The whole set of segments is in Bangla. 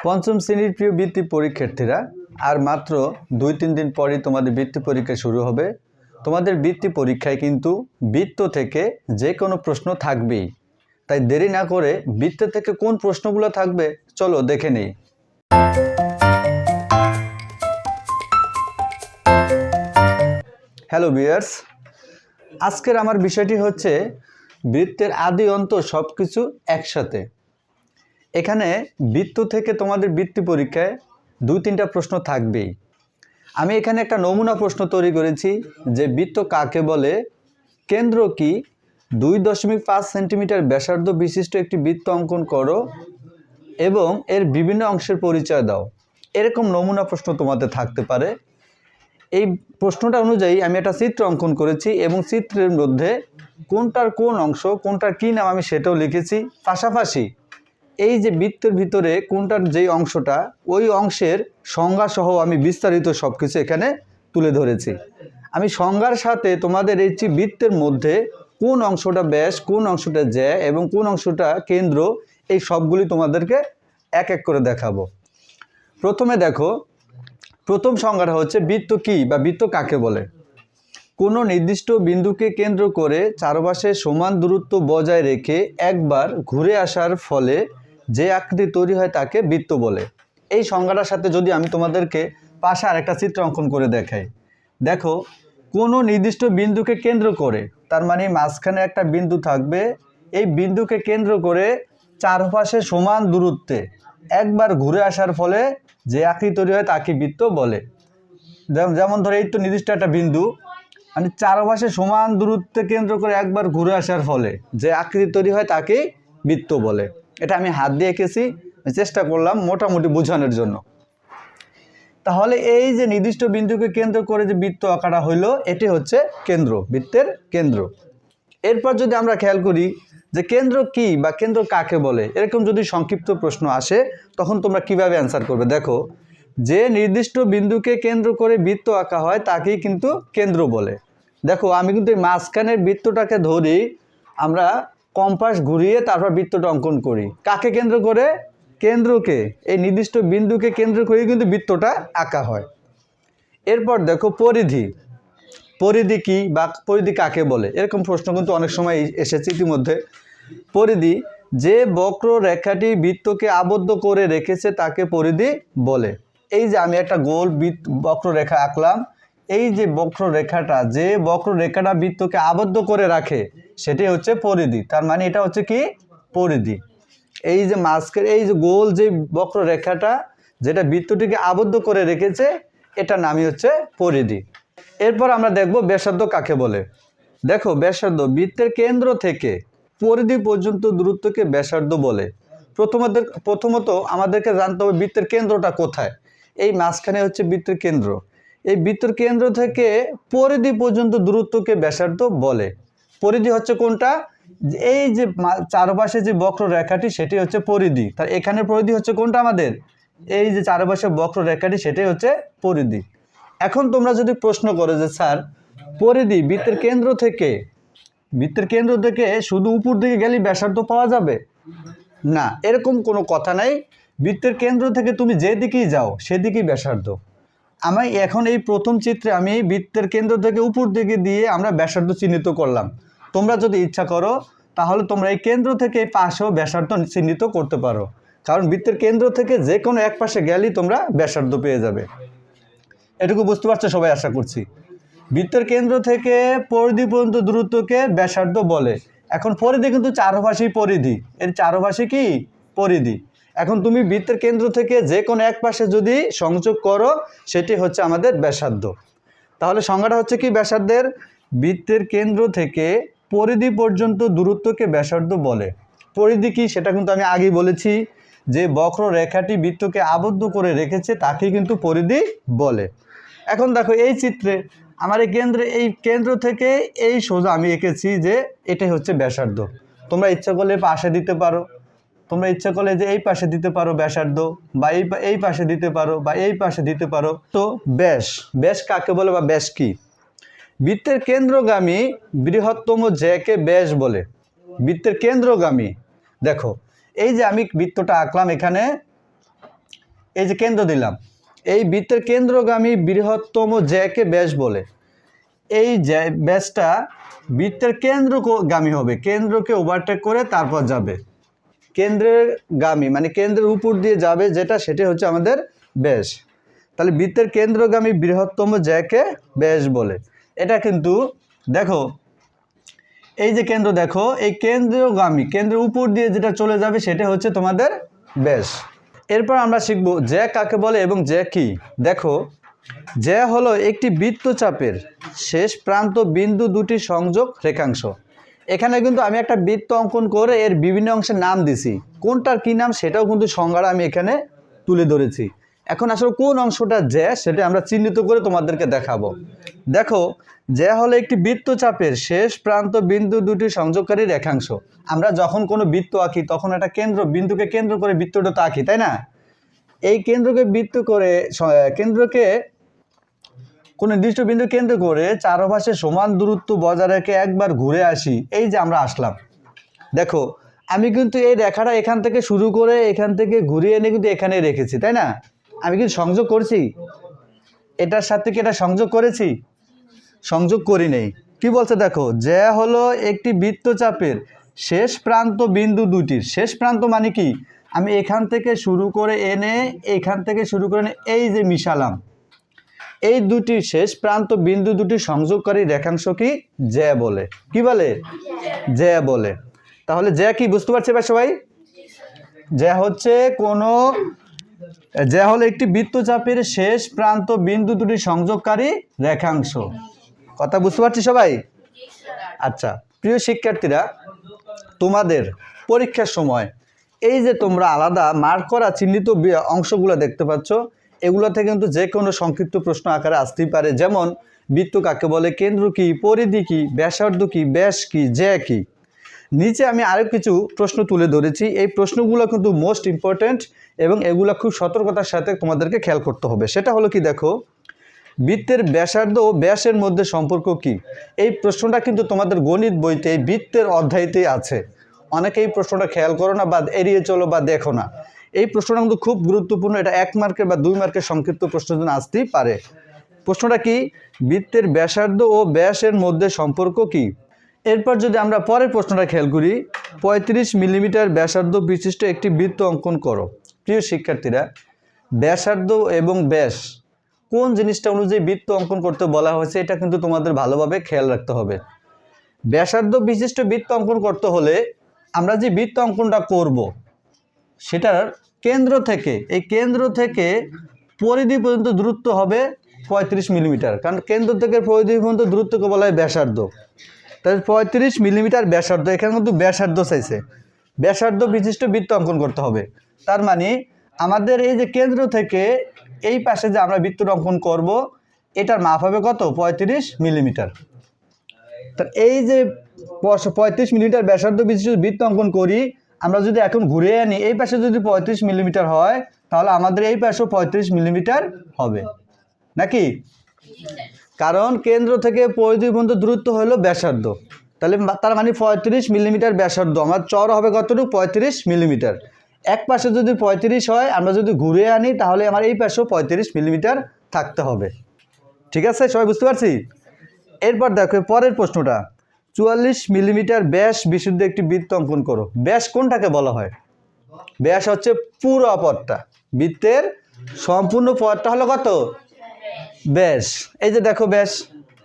পঞ্চম শ্রেণীর প্রিয় বৃত্তি পরীক্ষার্থীরা, আর মাত্র 2-3 দিন পরেই তোমাদের বৃত্তি পরীক্ষা শুরু হবে। তোমাদের বৃত্তি পরীক্ষায় কিন্তু বৃত্ত থেকে যে কোনো প্রশ্ন থাকবেই, তাই দেরি না করে বৃত্ত থেকে কোন প্রশ্নগুলো থাকবে চলো দেখে নেই। হ্যালো ভিউয়ার্স, আজকের আমার বিষয়টি হচ্ছে বৃত্তের আদি অন্ত সব কিছু একসাথে। এখানে বৃত্ত থেকে তোমাদের বৃত্তি পরীক্ষায় 2-3টা প্রশ্ন থাকবেই। আমি এখানে একটা নমুনা প্রশ্ন তৈরি করেছি যে বৃত্ত কাকে বলে, কেন্দ্র কি, 2.5 সেন্টিমিটার ব্যাসার্ধ বিশিষ্ট একটি বৃত্ত অঙ্কন করো এবং এর বিভিন্ন অংশের পরিচয় দাও। এরকম নমুনা প্রশ্ন তোমাদের থাকতে পারে। এই প্রশ্নটা অনুযায়ী আমি একটা চিত্র অঙ্কন করেছি এবং চিত্রের মধ্যে কোনটার কোন অংশ, কোনটার কী নাম আমি সেটাও লিখেছি। পাশাপাশি এই যে বৃত্তের ভিতরে কোনটার যেই অংশটা, ওই অংশের সংজ্ঞাসহ আমি বিস্তারিত সব কিছু এখানে তুলে ধরেছি। আমি সংজ্ঞার সাথে তোমাদের এই বৃত্তের মধ্যে কোন অংশটা ব্যাস, কোন অংশটা জ্যা এবং কোন অংশটা কেন্দ্র, এই সবগুলি তোমাদেরকে এক এক করে দেখাবো। প্রথমে দেখো, প্রথম সংজ্ঞাটা হচ্ছে বৃত্ত কী বা বৃত্ত কাকে বলে। কোনো নির্দিষ্ট বিন্দুকে কেন্দ্র করে চারপাশে সমান দূরত্ব বজায় রেখে একবার ঘুরে আসার ফলে যে আকৃতি তৈরি হয় তাকে বৃত্ত বলে। এই সংজ্ঞাটার সাথে যদি আমি তোমাদেরকে পাশে আরেকটা চিত্র অঙ্কন করে দেখাই, দেখো কোনো নির্দিষ্ট বিন্দুকে কেন্দ্র করে, তার মানে মাঝখানে একটা বিন্দু থাকবে, এই বিন্দুকে কেন্দ্র করে চারপাশে সমান দূরত্বে একবার ঘুরে আসার ফলে যে আকৃতি তৈরি হয় তাকে বৃত্ত বলে। যেমন ধরো এই তো নির্দিষ্ট একটা বিন্দু, মানে চারপাশে সমান দূরত্বে কেন্দ্র করে একবার ঘুরে আসার ফলে যে আকৃতি তৈরি হয় তাকেই বৃত্ত বলে। এটা আমি হাত দিয়ে এঁকেছি, চেষ্টা করলাম মোটামুটি বোঝানোর জন্য। তাহলে এই যে নির্দিষ্ট বিন্দুকে কেন্দ্র করে যে বৃত্ত আঁকাটা হইল, এটি হচ্ছে কেন্দ্র, বৃত্তের কেন্দ্র। এরপর যদি আমরা খেয়াল করি যে কেন্দ্র কি বা কেন্দ্র কাকে বলে, এরকম যদি সংক্ষিপ্ত প্রশ্ন আসে তখন তোমরা কিভাবে অ্যান্সার করবে। দেখো, যে নির্দিষ্ট বিন্দুকে কেন্দ্র করে বৃত্ত আঁকা হয় তাকেই কিন্তু কেন্দ্র বলে। দেখো আমি কিন্তু এই মাঝখানের বৃত্তটাকে ধরি, আমরা কম্পাস ঘুরিয়ে তারপর বৃত্তটা অঙ্কন করি। কাকে কেন্দ্র করে? কেন্দ্রকে, এই নির্দিষ্ট বিন্দুকে কেন্দ্র করে কিন্তু বৃত্তটা আঁকা হয়। এরপর দেখো পরিধি, পরিধি কি বা পরিধি কাকে বলে, এরকম প্রশ্ন কিন্তু অনেক সময় এসেছে ইতিমধ্যে। পরিধি, যে বক্ররেখাটি বৃত্তকে আবদ্ধ করে রেখেছে তাকে পরিধি বলে। এই যে আমি একটা গোল বক্ররেখা আঁকলাম, এই যে বক্ররেখাটা, যে বক্ররেখাটা বৃত্তকে আবদ্ধ করে রাখে সেটি হচ্ছে পরিধি। তার মানে এটা হচ্ছে কি? পরিধি। এই যে মাঝখানে এই যে গোল যে বক্ররেখাটা যেটা বৃত্তটিকে আবদ্ধ করে রেখেছে, এটার নামই হচ্ছে পরিধি। এরপর আমরা দেখব ব্যাসার্ধ কাকে বলে। দেখো ব্যাসার্ধ, বৃত্তের কেন্দ্র থেকে পরিধি পর্যন্ত দূরত্বকে ব্যাসার্ধ বলে। প্রথমত আমাদেরকে জানতে হবে বৃত্তের কেন্দ্রটা কোথায়। এই মাঝখানে হচ্ছে বৃত্তের কেন্দ্র। এই বৃত্তের কেন্দ্র থেকে পরিধি পর্যন্ত দূরত্বকে ব্যাসার্ধ বলে। পরিধি হচ্ছে কোনটা? এই যে চারপাশে যে বক্ররেখাটি সেটি হচ্ছে পরিধি। তার এখানে পরিধি হচ্ছে কোনটা আমাদের? এই যে চারপাশে বক্ররেখাটি সেটাই হচ্ছে পরিধি। এখন তোমরা যদি প্রশ্ন করো যে স্যার পরিধি বৃত্তের কেন্দ্র থেকে শুধু উপর দিকে গেলে ব্যাসার্ধ পাওয়া যাবে না, এরকম কোনো কথা নাই। বৃত্তের কেন্দ্র থেকে তুমি যেদিকেই যাও সেদিকেই ব্যাসার্ধ। আমি এখন এই প্রথম চিত্রে আমি বৃত্তের কেন্দ্র থেকে উপর দিকে দিয়ে আমরা ব্যাসার্ধ চিহ্নিত করলাম। তোমরা যদি ইচ্ছা করো তাহলে তোমরা এই কেন্দ্র থেকে এই পাশেও ব্যাসার্ধ চিহ্নিত করতে পারো, কারণ বৃত্তের কেন্দ্র থেকে যে কোনো এক পাশে গেলেই তোমরা ব্যাসার্ধ পেয়ে যাবে। এটুকু বুঝতে পারছো সবাই আশা করছি। বৃত্তের কেন্দ্র থেকে পরিধি পর্যন্ত দূরত্বকে ব্যাসার্ধ বলে। এখন পরিধি কিন্তু চারপাশেই পরিধি, এর চারপাশে কি? পরিধি। এখন তুমি বৃত্তের কেন্দ্র থেকে যে কোনো এক পাশে যদি সংযোগ করো সেটি হচ্ছে আমাদের ব্যাসার্ধ। তাহলে সংজ্ঞাটা হচ্ছে কি ব্যাসার্ধের? বৃত্তের কেন্দ্র থেকে পরিধি পর্যন্ত দূরত্বকে ব্যাসার্ধ বলে। পরিধি কি সেটা কিন্তু আমি আগেই বলেছি, যে বক্ররেখাটি বৃত্তকে আবদ্ধ করে রেখেছে তাকে কিন্তু পরিধি বলে। এখন দেখো এই চিত্রে আমার এই কেন্দ্র থেকে এই সোজা আমি এঁকেছি যে এটাই হচ্ছে ব্যাসার্ধ। তোমরা ইচ্ছা করলে পাশে দিতে পারো, তোমরা ইচ্ছা করলে যে এই পাশে দিতে পারো ব্যাসার্ধ, বা এই পাশে দিতে পারো, বা এই পাশে দিতে পারো। তো ব্যাস কাকে বলে বা ব্যাস কি? বৃত্তের কেন্দ্রগামী বৃহত্তম জ্যাকে ব্যাস বলে। বৃত্তের কেন্দ্রগামী, দেখো এই যে আমি বৃত্তটা আঁকলাম, এখানে এই যে কেন্দ্র দিলাম, এই বৃত্তের কেন্দ্রগামী বৃহত্তম জ্যাকে ব্যাস বলে। এই ব্যাসটা বৃত্তের কেন্দ্রগামী হবে, কেন্দ্রকে ওভারটেক করে তারপর যাবে। কেন্দ্রের গামী মানে কেন্দ্রের উপর দিয়ে যাবে যেটা, সেটা হচ্ছে আমাদের ব্যাস। তাহলে বৃত্তের কেন্দ্রগামী বৃহত্তম জ্যাকে ব্যাস বলে। এটা কিন্তু দেখো, এই যে কেন্দ্র দেখো, এই কেন্দ্রগামী কেন্দ্রের উপর দিয়ে যেটা চলে যাবে সেটা হচ্ছে তোমাদের ব্যাস। এরপর আমরা শিখব জ্যা কাকে বলে এবং জ্যা কি। দেখো, জ্যা হলো একটি বৃত্তচাপের শেষ প্রান্ত বিন্দু দুটি সংযোগ রেখাংশ। এখানে কিন্তু আমি একটা বৃত্ত অঙ্কন করে এর বিভিন্ন অংশের নাম দিছি, কোনটার কি নাম সেটাও কিন্তু সংজ্ঞাটা আমি এখানে তুলে ধরেছি। এখন আসলে কোন অংশটা জ্যা সেটা আমরা চিহ্নিত করে তোমাদেরকে দেখাবো। দেখো, জ্যা হলো একটি বৃত্তচাপের শেষ প্রান্ত বিন্দু দুটি সংযোগকারী রেখাংশ। আমরা যখন কোনো বৃত্ত আঁকি তখন একটা বিন্দুকে কেন্দ্র করে বৃত্তটা তো আঁকি, তাই না? এই কেন্দ্রকে কেন্দ্রকে কোনো নির্দিষ্ট বিন্দু কেন্দ্র করে চারপাশে সমান দূরত্ব বজায় রেখে একবার ঘুরে আসি। এই যে আমরা আসলাম, দেখো আমি কিন্তু এই রেখাটা এখান থেকে শুরু করে এখান থেকে ঘুরিয়ে এনে কিন্তু এখানে রেখেছি, তাই না? আমি কিন্তু সংযোগ করছি, এটার সাথে কি এটা সংযোগ করেছি? সংযোগ করি নেই। কি বলছে দেখো, জ্যা হলো একটি বৃত্তচাপের শেষ প্রান্ত বিন্দু দুটির, শেষ প্রান্ত মানে কি, আমি এখান থেকে শুরু করে এনে এখান থেকে শুরু করে এনে এই যে মিশালাম, এই দুটি শেষ প্রান্ত বিন্দু দুটি সংযোগকারী রেখাংশ কি জ্যা বলে। কি বলে? জ্যা বলে। তাহলে জ্যা কি বুঝতে পারছে এবার সবাই? জ্যা হচ্ছে জ্যা হলো একটি বৃত্তচাপের শেষ প্রান্ত বিন্দু দুটি সংযোগকারী রেখাংশ। কথা বুঝতে পারছি সবাই? আচ্ছা, প্রিয় শিক্ষার্থীরা, তোমাদের পরীক্ষার সময় এই যে তোমরা আলাদা মার্ক করা চিহ্নিত অংশগুলো দেখতে পাচ্ছ, এগুলো থেকে কিন্তু যে কোনো সংক্ষিপ্ত প্রশ্ন আকারে আসতেই পারে। যেমন বৃত্ত কাকে বলে, কেন্দ্র কি, পরিধি কি, ব্যাসার্ধ কি, ব্যাস কি, জ্যা কি। নিচে আমি আরও কিছু প্রশ্ন তুলে ধরেছি, এই প্রশ্নগুলো কিন্তু মোস্ট ইম্পর্ট্যান্ট এবং এগুলো খুব সতর্কতার সাথে তোমাদেরকে খেয়াল করতে হবে। সেটা হলো কি, দেখো, বৃত্তের ব্যাসার্ধ ও ব্যাসের মধ্যে সম্পর্ক কি। এই প্রশ্নটা কিন্তু তোমাদের গণিত বইতে এই বৃত্তের অধ্যায়তেই আছে। অনেকে এই প্রশ্নটা খেয়াল করো না বা এড়িয়ে চলো বা দেখো না। এই প্রশ্নটা কিন্তু খুব গুরুত্বপূর্ণ, এটা 1 মার্কের বা 2 মার্কের সংক্ষিপ্ত প্রশ্নের জন্য আসতেই পারে। প্রশ্নটা কি, বৃত্তের ব্যাসার্ধ ও ব্যাসের মধ্যে সম্পর্ক কি। এরপর যদি আমরা পরের প্রশ্নটা খেয়াল করি, 35 মিলিমিটার ব্যাসার্ধ বিশিষ্ট একটি বৃত্ত অঙ্কন করো। প্রিয় শিক্ষার্থীরা, ব্যাসার্ধ এবং ব্যাস কোন জিনিসটা অনুযায়ী বৃত্ত অঙ্কন করতে বলা হয়েছে এটা কিন্তু তোমাদের ভালোভাবে খেয়াল রাখতে হবে। ব্যাসার্ধ বিশিষ্ট বৃত্ত অঙ্কন করতে হলে আমরা যে বৃত্ত অঙ্কনটা করব সেটার কেন্দ্র থেকে, এই কেন্দ্র থেকে পরিধি পর্যন্ত দূরত্ব হবে 35 মিলিমিটার, কারণ কেন্দ্র থেকে পরিধি পর্যন্ত দূরত্বকে বলা হয় ব্যাসার্ধ। তাহলে 35 মিলিমিটার ব্যাসার্ধ, এখানে কিন্তু ব্যাসার্ধ চাইছে, ব্যাসার্ধ বিশিষ্ট বৃত্ত অঙ্কন করতে হবে। তার মানে আমাদের এই যে কেন্দ্র থেকে এই পাশে যে আমরা বৃত্ত অঙ্কন করব এটার মাপ হবে কত, 35 মিলিমিটার। তার এই যে 35 মিলিমিটার ব্যাসার্ধ বিশিষ্ট বৃত্ত অঙ্কন করি, আমরা যদি এখন ঘুরে আনি এই পাশে যদি 35 মিলিমিটার হয় তাহলে আমাদের এই পাশেও 35 মিলিমিটার হবে নাকি? কারণ কেন্দ্র থেকে পরিধি পর্যন্ত দূরত্ব হলো ব্যাসার্ধ, তাহলে তার মানে 35 মিলিমিটার ব্যাসার্ধ, আমার চওড়া হবে কতটুকু, 35 মিলিমিটার। এক পাশে যদি 35 হয়, আমরা যদি ঘুরে আনি তাহলে আমার এই পাশেও 35 মিলিমিটার থাকতে হবে। ঠিক আছে, সবাই বুঝতে পারছি? এরপর দেখো পরের প্রশ্নটা, 44 মিলিমিটার ব্যাস বিশুদ্ধ একটি বৃত্ত অঙ্কন করো। ব্যাস কোনটাকে বলা হয়? ব্যাস হচ্ছে পুরো পথটা, বৃত্তের সম্পূর্ণ পথটা হলো কত, ব্যাস। এই যে দেখো ব্যাস,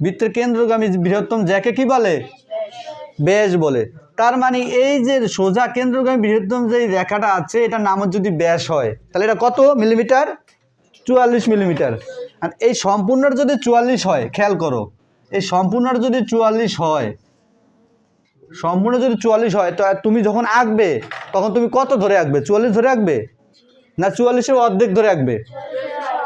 বৃত্তের কেন্দ্রগামী বৃহত্তম জ্যাকে কি বলে, ব্যাস বলে। তার মানে এই যে সোজা কেন্দ্রগামী বৃহত্তম যে রেখাটা আছে এটার নাম যদি ব্যাস হয় তাহলে এটা কত মিলিমিটার, 44 মিলিমিটার। আর এই সম্পূর্ণর যদি 44 হয়, খেয়াল করো, এই সম্পূর্ণর যদি 44 হয়, সম্পূর্ণ যদি 44 হয়, তো তুমি যখন আঁকবে তখন তুমি কত ধরে আঁকবে, 44 ধরে আঁকবে না 44-এর অর্ধেক ধরে আঁকবে?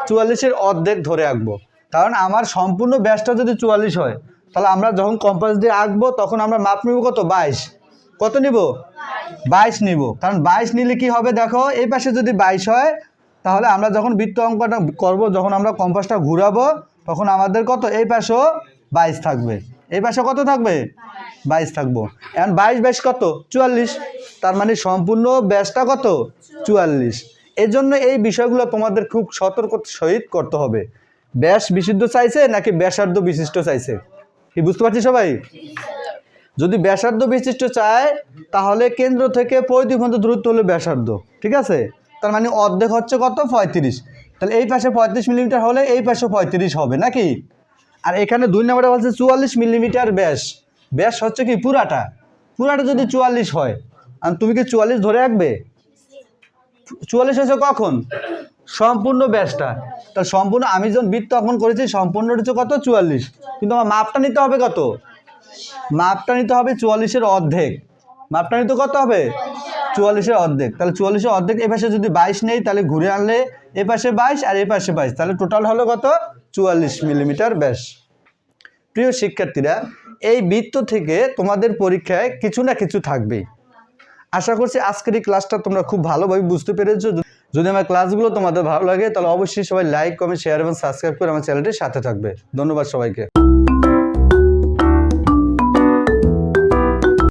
44-এর অর্ধেক ধরে আঁকবো, কারণ আমার সম্পূর্ণ ব্যাসটা যদি 44 হয় তাহলে আমরা যখন কম্পাস দিয়ে আঁকবো তখন আমরা মাপ নিব কত, 22। কত নিব, 22 নিব। কারণ 22 নিলে কি হবে, দেখো এই পাশে যদি 22 হয় তাহলে আমরা যখন বৃত্ত অঙ্কনটা করব, যখন আমরা কম্পাসটা ঘুরাবো তখন আমাদের কত, এই পাশেও 22 থাকবে, এই পাশে কত থাকবে, 22 থাকবো। এখন 22 কত, 44। তার মানে সম্পূর্ণ ব্যাসটা কত, 44। এজন্য এই বিষয়গুলো তোমাদের খুব সতর্কতার সহিত করতে হবে। ব্যাস বিশুদ্ধ চাইছে নাকি ব্যাসার্ধ বিশিষ্ট চাইছে, কি বুঝতে পারছি সবাই? যদি ব্যাসার্ধ বিশিষ্ট চায় তাহলে কেন্দ্র থেকে পরিধি পর্যন্ত দূরত্ব হলো ব্যাসার্ধ, ঠিক আছে? তার মানে অর্ধেক হচ্ছে কত, 35। তাহলে এই পাশে 35 মিলিমিটার হলে এই পাশে 35 হবে নাকি? আর এখানে 2 নম্বরে বলছে 44 মিলিমিটার ব্যাস। ব্যাস হচ্ছে কি পুরাটা যদি 44 হয়, আর তুমি কি 44 ধরে রাখবে? 44 হয়েছে কখন? সম্পূর্ণ ব্যাসটা। তাহলে সম্পূর্ণ আমি যখন বৃত্ত অঙ্কন করেছি সম্পূর্ণ হচ্ছে কত, 44। কিন্তু আমার মাপটা নিতে হবে কত? মাপটা নিতে হবে 44-এর অর্ধেক। মাপটা নিতে কত হবে? 44-এর অর্ধেক। তাহলে 44-এর অর্ধেক এ পাশে যদি 22 নেই তাহলে ঘুরে আনলে এ পাশে 22 আর এ পাশে 22, তাহলে টোটাল হলো কত, 44 মিলিমিটার ব্যাস। প্রিয় শিক্ষার্থীরা, এই বৃত্ত থেকে তোমাদের পরীক্ষায় কিছু না কিছু থাকবেই। আশা করছি আজকের এই ক্লাসটা তোমরা খুব ভালোভাবে বুঝতে পেরেছো। যদি আমার ক্লাসগুলো তোমাদের ভালো লাগে তাহলে অবশ্যই সবাই লাইক, কমেন্ট, শেয়ার এবং সাবস্ক্রাইব করে আমার চ্যানেলটির সাথে থাকবে। ধন্যবাদ সবাইকে।